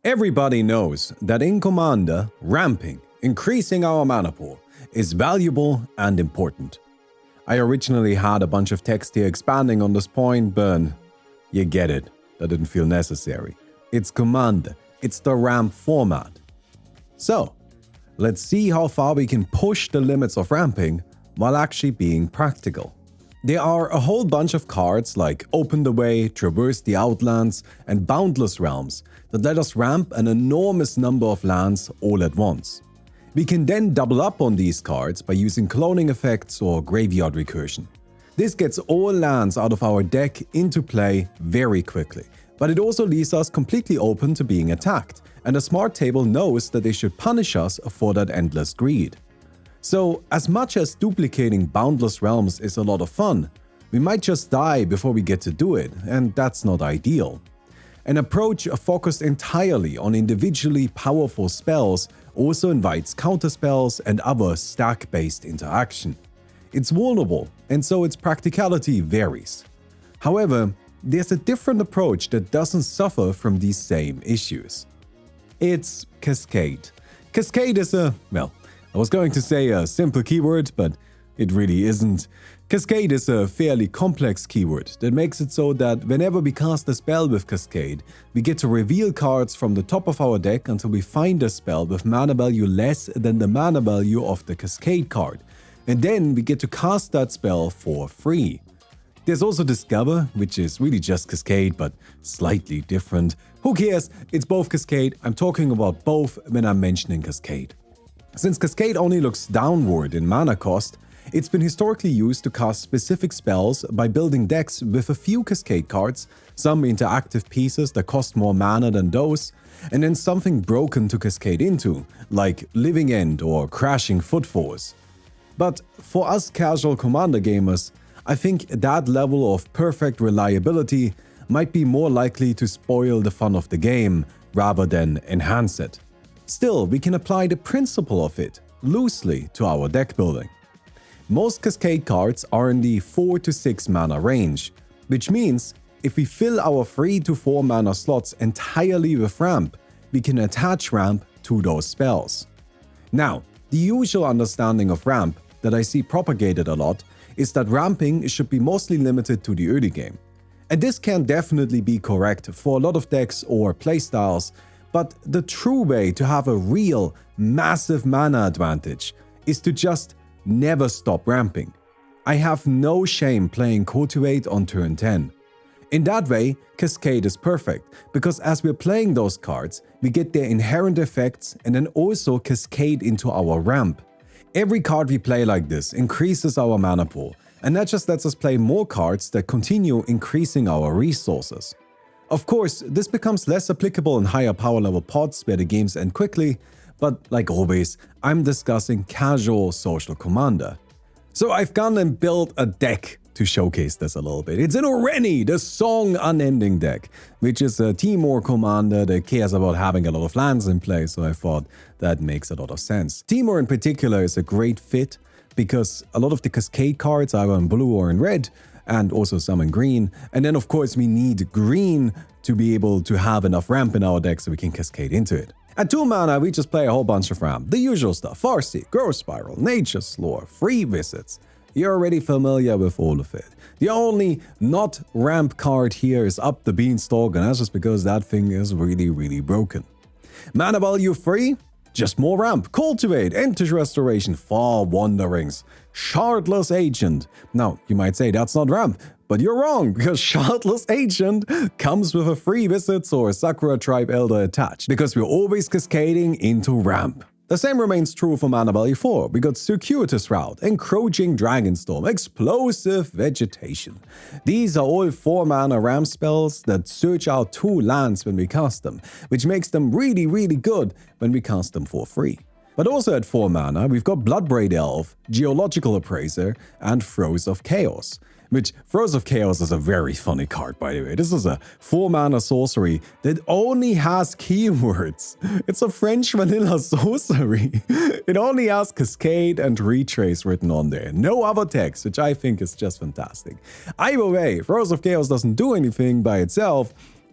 Everybody knows that in Commander, ramping, increasing our mana pool, is valuable and important. I originally had a bunch of text here expanding on this point, but you get it, that didn't feel necessary. It's Commander, it's the ramp format. So, let's see how far we can push the limits of ramping while actually being practical. There are a whole bunch of cards like Open the Way, Traverse the Outlands, and Boundless Realms that let us ramp an enormous number of lands all at once. We can then double up on these cards by using cloning effects or graveyard recursion. This gets all lands out of our deck into play very quickly, but it also leaves us completely open to being attacked, and a smart table knows that they should punish us for that endless greed. So, as much as duplicating Boundless Realms is a lot of fun, we might just die before we get to do it, and that's not ideal. An approach focused entirely on individually powerful spells also invites counterspells and other stack-based interaction. It's vulnerable, and so its practicality varies. However, there's a different approach that doesn't suffer from these same issues. It's Cascade. Cascade is I was going to say a simple keyword, but it really isn't. Cascade is a fairly complex keyword that makes it so that whenever we cast a spell with Cascade, we get to reveal cards from the top of our deck until we find a spell with mana value less than the mana value of the Cascade card, and then we get to cast that spell for free. There's also Discover, which is really just Cascade, but slightly different. Who cares? It's both Cascade. I'm talking about both when I'm mentioning Cascade. Since Cascade only looks downward in mana cost, it's been historically used to cast specific spells by building decks with a few Cascade cards, some interactive pieces that cost more mana than those, and then something broken to cascade into, like Living End or Crashing Footfalls. But for us casual Commander gamers, I think that level of perfect reliability might be more likely to spoil the fun of the game rather than enhance it. Still, we can apply the principle of it loosely to our deck building. Most Cascade cards are in the 4 to 6 mana range, which means if we fill our 3 to 4 mana slots entirely with ramp, we can attach ramp to those spells. Now, the usual understanding of ramp that I see propagated a lot is that ramping should be mostly limited to the early game. And this can definitely be correct for a lot of decks or playstyles, but the true way to have a real, massive mana advantage is to just never stop ramping. I have no shame playing Cultivate on turn 10. In that way, Cascade is perfect, because as we're playing those cards, we get their inherent effects and then also cascade into our ramp. Every card we play like this increases our mana pool, and that just lets us play more cards that continue increasing our resources. Of course, this becomes less applicable in higher power level pods where the games end quickly, but like always, I'm discussing casual social Commander. So I've gone and built a deck to showcase this a little bit. It's an Oreni, the Song Unending deck, which is a Timor Commander that cares about having a lot of lands in play, so I thought that makes a lot of sense. Timor in particular is a great fit because a lot of the Cascade cards are in blue or in red, and also some in green. And then of course we need green to be able to have enough ramp in our deck so we can cascade into it. At 2 mana, we just play a whole bunch of ramp. The usual stuff: Farseek, Growth Spiral, Nature's Lore, Free Visits. You're already familiar with all of it. The only not ramp card here is Up the Beanstalk, and that's just because that thing is really broken. Mana value 3? Just more ramp. Cultivate, Empty Restoration, Far Wanderings, Shardless Agent. Now, you might say that's not ramp, but you're wrong, because Shardless Agent comes with a Free Visits or a Sakura Tribe Elder attached, because we're always cascading into ramp. The same remains true for mana value 4. We got Circuitous Route, Encroaching Dragonstorm, Explosive Vegetation. These are all 4 mana ramp spells that search out 2 lands when we cast them, which makes them really good when we cast them for free. But also at 4 mana, we've got Bloodbraid Elf, Geological Appraiser, and Throes of Chaos. Which, Throes of Chaos is a very funny card, by the way. This is a 4 mana sorcery that only has keywords. It's a French vanilla sorcery. It only has Cascade and Retrace written on there. No other text, which I think is just fantastic. Either way, Throes of Chaos doesn't do anything by itself.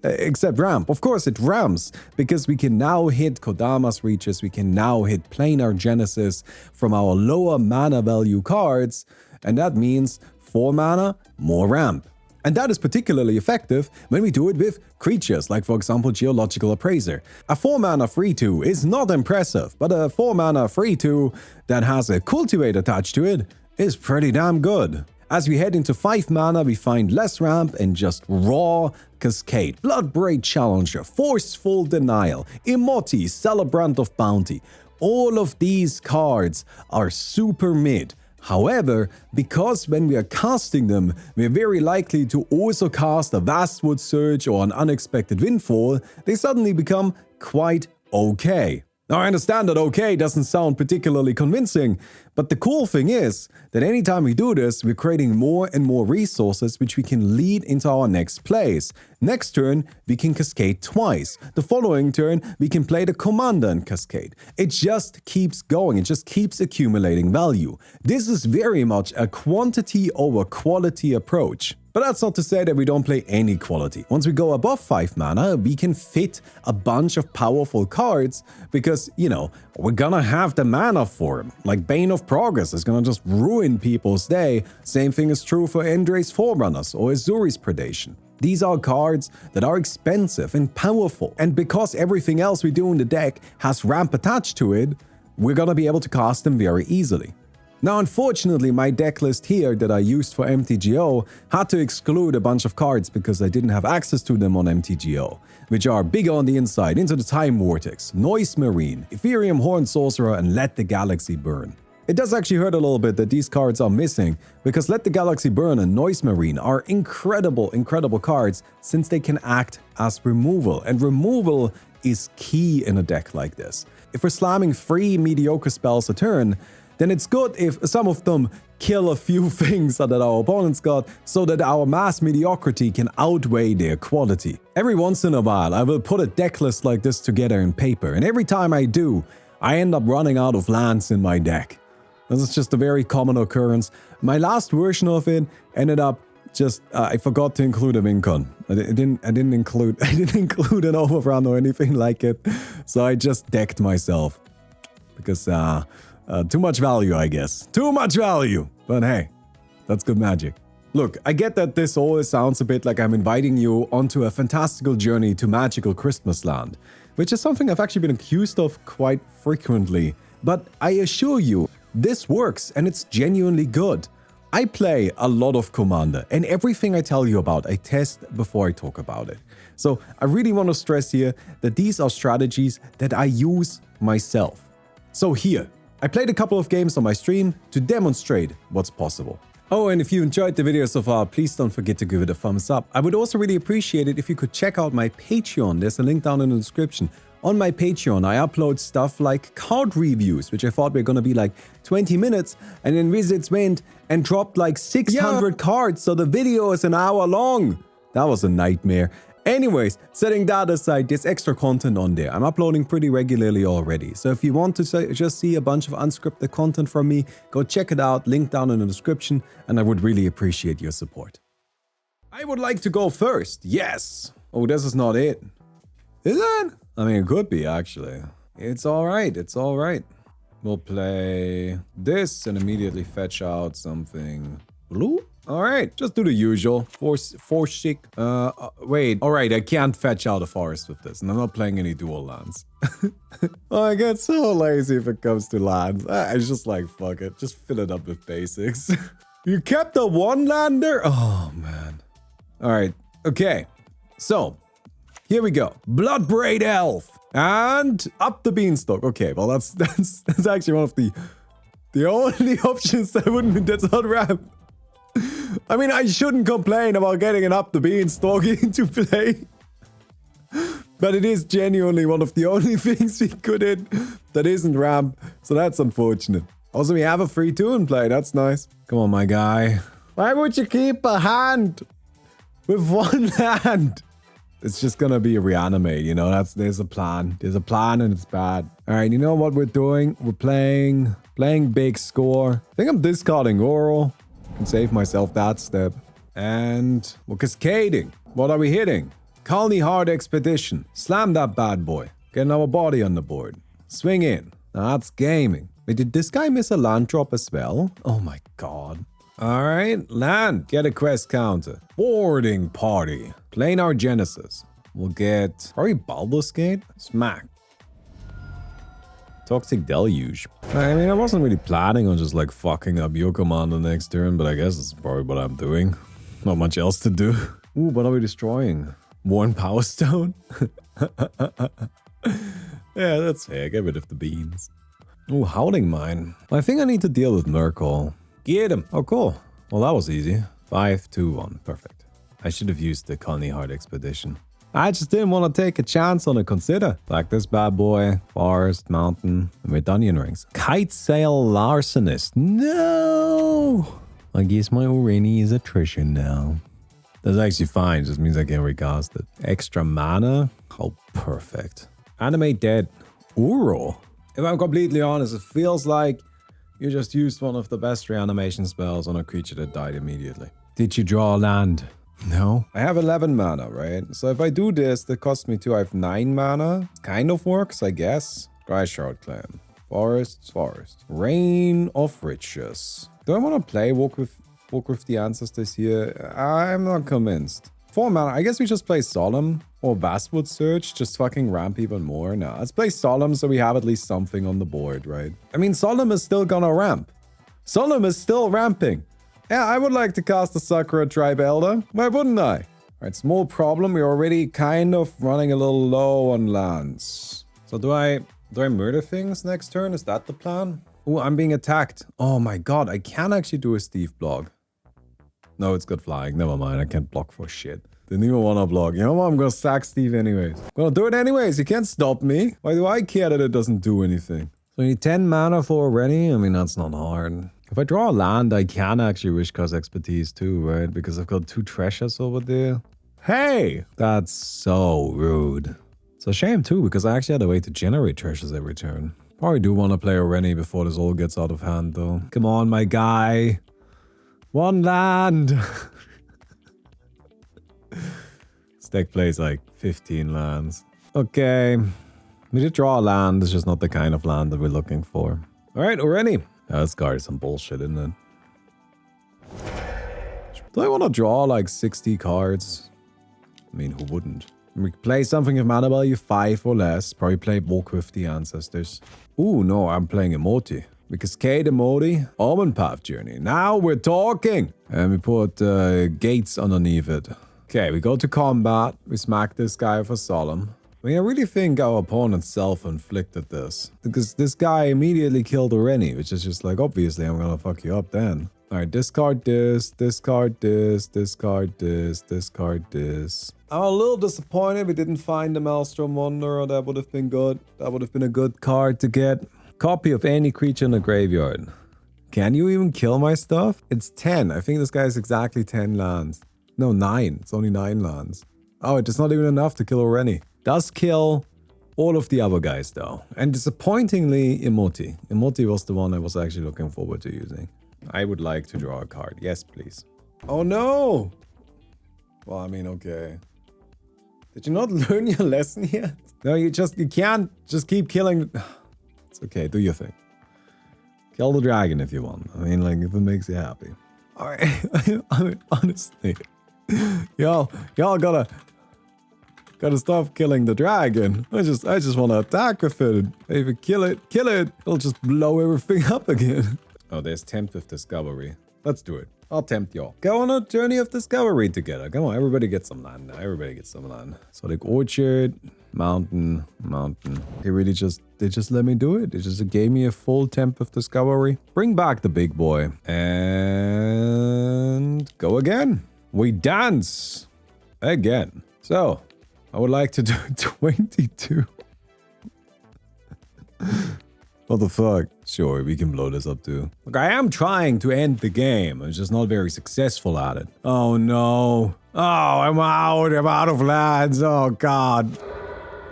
except ramp. Of course, it ramps because we can now hit Kodama's reaches. We can now hit planar genesis from our lower mana value cards. And that means 4 mana, more ramp. And that is particularly effective when we do it with creatures, like for example Geological Appraiser. A 4 mana 3/2 is not impressive, but a 4 mana 3/2 that has a Cultivate attached to it is pretty damn good. As we head into 5 mana, we find less ramp and just raw Cascade, Bloodbraid Challenger, Forceful Denial, Emoti, Celebrant of Bounty. All of these cards are super mid. However, because when we are casting them, we're very likely to also cast a Vastwood Surge or an Unexpected Windfall, they suddenly become quite okay. Now, I understand that okay doesn't sound particularly convincing, but the cool thing is that anytime we do this, we're creating more and more resources which we can lead into our next plays. Next turn, we can Cascade twice. The following turn, we can play the Commander and Cascade. It just keeps going. It just keeps accumulating value. This is very much a quantity over quality approach. But that's not to say that we don't play any quality. Once we go above 5 mana, we can fit a bunch of powerful cards because, you know, we're gonna have the mana for them. Like Bane of Progress is gonna just ruin people's day. Same thing is true for Endre's Forerunners or Azuri's Predation. These are cards that are expensive and powerful. And because everything else we do in the deck has ramp attached to it, we're gonna be able to cast them very easily. Now, unfortunately, my deck list here that I used for MTGO had to exclude a bunch of cards because I didn't have access to them on MTGO, which are Bigger on the Inside, Into the Time Vortex, Noise Marine, Ethereum Horn Sorcerer, and Let the Galaxy Burn. It does actually hurt a little bit that these cards are missing, because Let the Galaxy Burn and Noise Marine are incredible cards since they can act as removal, and removal is key in a deck like this. If we're slamming 3 mediocre spells a turn, then it's good if some of them kill a few things that our opponents got so that our mass mediocrity can outweigh their quality. Every once in a while, I will put a deck list like this together in paper, and every time I do, I end up running out of lands in my deck. This is just a very common occurrence. My last version of it ended up just, I forgot to include a Wincon. I didn't include an Overrun or anything like it, so I just decked myself. Because, too much value, I guess. Too much value! But hey, that's good magic. Look, I get that this always sounds a bit like I'm inviting you onto a fantastical journey to magical Christmas land, which is something I've actually been accused of quite frequently. But I assure you, this works and it's genuinely good. I play a lot of Commander, and everything I tell you about, I test before I talk about it. So I really want to stress here that these are strategies that I use myself. So here, I played a couple of games on my stream to demonstrate what's possible. Oh, and if you enjoyed the video so far, please don't forget to give it a thumbs up. I would also really appreciate it if you could check out my Patreon. There's a link down in the description. On my Patreon, I upload stuff like card reviews, which I thought were gonna be like 20 minutes, and then Wizards went and dropped like 600 cards, so the video is an hour long. That was a nightmare. Anyways, setting that aside, there's extra content on there. I'm uploading pretty regularly already. So if you want to just see a bunch of unscripted content from me, go check it out, link down in the description, and I would really appreciate your support. I would like to go first, yes! Oh, this is not it. Is it? I mean, it could be, actually. It's alright, it's alright. We'll play this and immediately fetch out something blue? Alright, just do the usual. Force chic. Wait. Alright, I can't fetch out a forest with this, and I'm not playing any dual lands. Oh, I get so lazy if it comes to lands. I just like, fuck it. Just fill it up with basics. You kept a one-lander? Oh, man. Alright, okay. So, here we go. Bloodbraid Elf. And up the beanstalk. Okay, well, that's actually one of the only options that wouldn't... That's not ramp. I mean, I shouldn't complain about getting an up the beanstalk into play. But it is genuinely one of the only things we could hit that isn't ramp. So that's unfortunate. Also, we have a 3/2 in play. That's nice. Come on, my guy. Why would you keep a hand with one hand? It's just gonna be a reanimate, you know? There's a plan. There's a plan and it's bad. All right, you know what we're doing? We're playing big score. I think I'm discarding Oral. Can save myself that step. And we're cascading. What are we hitting? Colony Hard Expedition. Slam that bad boy. Get another body on the board. Swing in. Now that's gaming. Wait, did this guy miss a land drop as well? Oh my god. Alright, land. Get a quest counter. Boarding party. Planar Genesis. We'll get probably Baldur's Gate. Smack. Toxic Deluge. I mean, I wasn't really planning on just like fucking up your commander next turn, but I guess that's probably what I'm doing. Not much else to do. Ooh, what are we destroying? One Power Stone? Yeah, that's fair. Get rid of the beans. Ooh, Howling Mine. I think I need to deal with Nurgle. Get him. Oh, cool. Well, that was easy. 5, 2, 1. Perfect. I should have used the Colony Hard Expedition. I just didn't want to take a chance on a consider. Like this bad boy, forest, mountain, and with onion rings. Kite Sail Larcenist. No! I guess my Orani is attrition now. That's actually fine. Just means I can recast it. Extra mana. Oh, perfect. Animate Dead. Uro. If I'm completely honest, it feels like you just used one of the best reanimation spells on a creature that died immediately. Did you draw land? No. I have 11 mana, right? So if I do this, that costs me 2. I have 9 mana. Kind of works, I guess. Dry Shroud Clan. Forest. Reign of Riches. Do I want to play Walk with the Ancestors here? I'm not convinced. 4 mana. I guess we just play Solemn or Vastwood Search. Just fucking ramp even more. No, let's play Solemn so we have at least something on the board, right? I mean, Solemn is still gonna ramp. Solemn is still ramping. Yeah, I would like to cast a Sakura Tribe Elder. Why wouldn't I? All right, small problem. We're already kind of running a little low on lands. So do I murder things next turn? Is that the plan? Oh, I'm being attacked. Oh my god, I can actually do a Steve block. No, it's got flying. Never mind, I can't block for shit. Didn't even want to block. You know what? I'm gonna sack Steve anyways. I'm gonna do it anyways. You can't stop me. Why do I care that it doesn't do anything? So you need 10 mana for already? I mean, that's not hard. If I draw a land, I can actually wish cast expertise too, right? Because I've got 2 treasures over there. Hey! That's so rude. It's a shame too, because I actually had a way to generate treasures every turn. Probably do want to play Oreni before this all gets out of hand though. Come on, my guy. 1 land. This deck plays like 15 lands. Okay. We did draw a land. It's just not the kind of land that we're looking for. Alright, Oreni. This card is some bullshit, isn't it? Do I want to draw like 60 cards? I mean, who wouldn't? We play something of mana value 5 or less. Probably play Walk with the Ancestors. Ooh, no, I'm playing Emoti. We Cascade Emoti, Almond Path Journey. Now we're talking! And we put gates underneath it. Okay, we go to combat. We smack this guy for Solemn. I mean, I really think our opponent self-inflicted this. Because this guy immediately killed Oreni, which is just like, obviously, I'm gonna fuck you up then. Alright, discard this, discard this, discard this, discard this. I'm a little disappointed we didn't find the Maelstrom Wanderer. That would have been good. That would have been a good card to get. Copy of any creature in the graveyard. Can you even kill my stuff? It's 10. I think this guy has exactly 10 lands. No, 9. It's only 9 lands. Oh, it's not even enough to kill Oreni. Does kill all of the other guys though. And disappointingly, Emoti. Emoti was the one I was actually looking forward to using. I would like to draw a card. Yes, please. Oh no! Well, I mean, okay. Did you not learn your lesson yet? No, you can't just keep killing. It's okay, do your thing. Kill the dragon if you want. I mean, like, if it makes you happy. Alright, I mean, honestly. Y'all gotta stop killing the dragon. I just want to attack with it. If you kill it, it'll just blow everything up again. Oh, there's Tempt with Discovery. Let's do it. I'll tempt y'all. Go on a journey of discovery together. Come on, everybody get some land now. Everybody get some land. So like Orchard, Mountain. They just let me do it. They just gave me a full Tempt of Discovery. Bring back the big boy. And go again. We dance again. So, I would like to do 22. What the fuck? Sure, we can blow this up too. Look, I am trying to end the game. I'm just not very successful at it. Oh no. Oh, I'm out of lands. Oh god.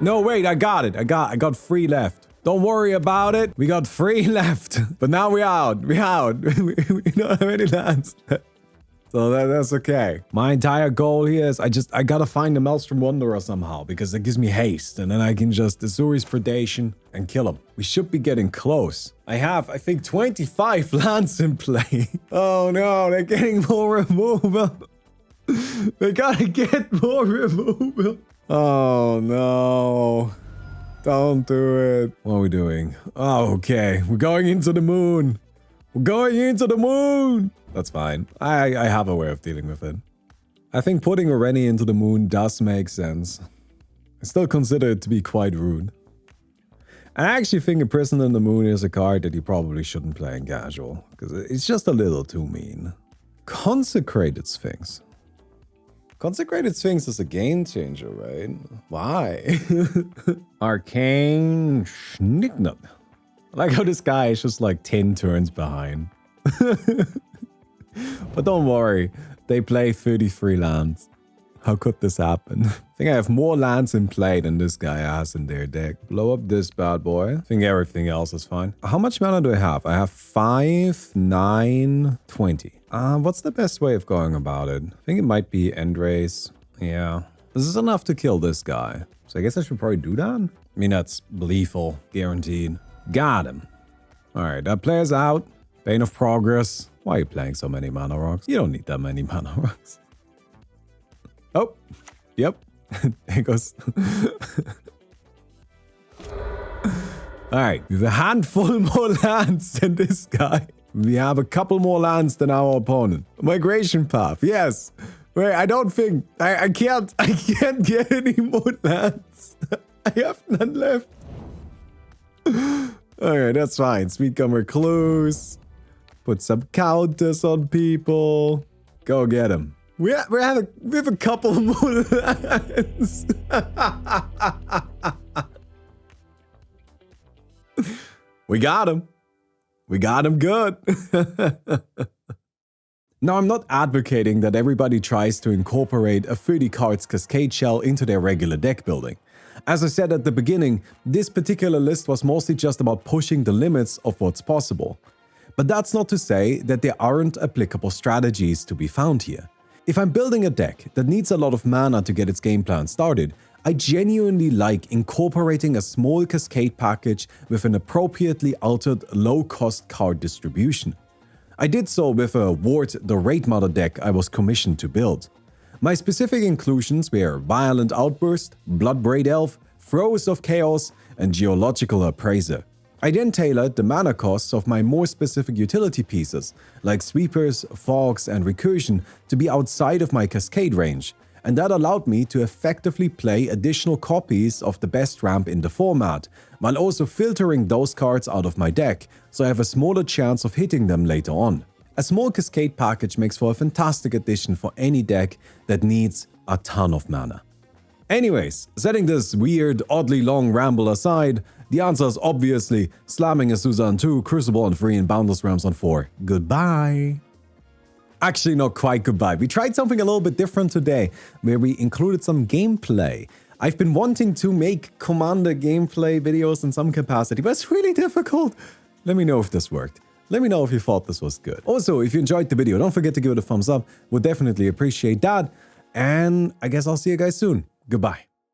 No, wait, I got it. I got 3 left. Don't worry about it. We got 3 left. But now we out. We don't have any lands. So that's okay. My entire goal here is I gotta find the Maelstrom Wanderer somehow, because it gives me haste, and then I can just Azuri's Predation and kill him. We should be getting close. I have, I think, 25 lands in play. Oh no, they're getting more removal. They gotta get more removal. Oh no. Don't do it. What are we doing? Oh, okay. We're going into the moon. We're going into the moon. That's fine. I have a way of dealing with it. I think putting a Rennie into the moon does make sense. I still consider it to be quite rude. I actually think a Prison in the Moon is a card that you probably shouldn't play in casual, because it's just a little too mean. Consecrated Sphinx. Consecrated Sphinx is a game changer, right? Why? Arcane Schnicknut. I like how this guy is just like 10 turns behind. But don't worry, they play 33 lands. How could this happen? I think I have more lands in play than this guy has in their deck. Blow up this bad boy. I think everything else is fine. How much mana do I have? I have 5, 9, 20. What's the best way of going about it? I think it might be Endrace. Yeah. This is enough to kill this guy. So I guess I should probably do that? I mean, that's lethal. Guaranteed. Got him. Alright, that player's out. Bane of Progress. Why are you playing so many mana rocks? You don't need that many mana rocks. Oh, yep. There goes. Alright, we have a handful more lands than this guy. We have a couple more lands than our opponent. Migration Path, yes. Wait, I don't think... I can't get any more lands. I have none left. Alright, that's fine. Sweetgum Recluse. Put some counters on people. Go get them. We have a couple more lands. We got him. We got him good. Now, I'm not advocating that everybody tries to incorporate a 30 cards Cascade shell into their regular deck building. As I said at the beginning, this particular list was mostly just about pushing the limits of what's possible. But that's not to say that there aren't applicable strategies to be found here. If I'm building a deck that needs a lot of mana to get its game plan started, I genuinely like incorporating a small Cascade package with an appropriately altered low-cost card distribution. I did so with a Ward the Raid Mother deck I was commissioned to build. My specific inclusions were Violent Outburst, Bloodbraid Elf, Throes of Chaos, and Geological Appraiser. I then tailored the mana costs of my more specific utility pieces, like Sweepers, Fogs, and Recursion, to be outside of my Cascade range, and that allowed me to effectively play additional copies of the best ramp in the format, while also filtering those cards out of my deck, so I have a smaller chance of hitting them later on. A small Cascade package makes for a fantastic addition for any deck that needs a ton of mana. Anyways, setting this weird, oddly long ramble aside, the answer is obviously slamming Azusa on 2, Crucible on 3, and Boundless Realms on 4. Goodbye. Actually, not quite goodbye. We tried something a little bit different today, where we included some gameplay. I've been wanting to make Commander gameplay videos in some capacity, but it's really difficult. Let me know if this worked. Let me know if you thought this was good. Also, if you enjoyed the video, don't forget to give it a thumbs up. Would definitely appreciate that. And I guess I'll see you guys soon. Goodbye.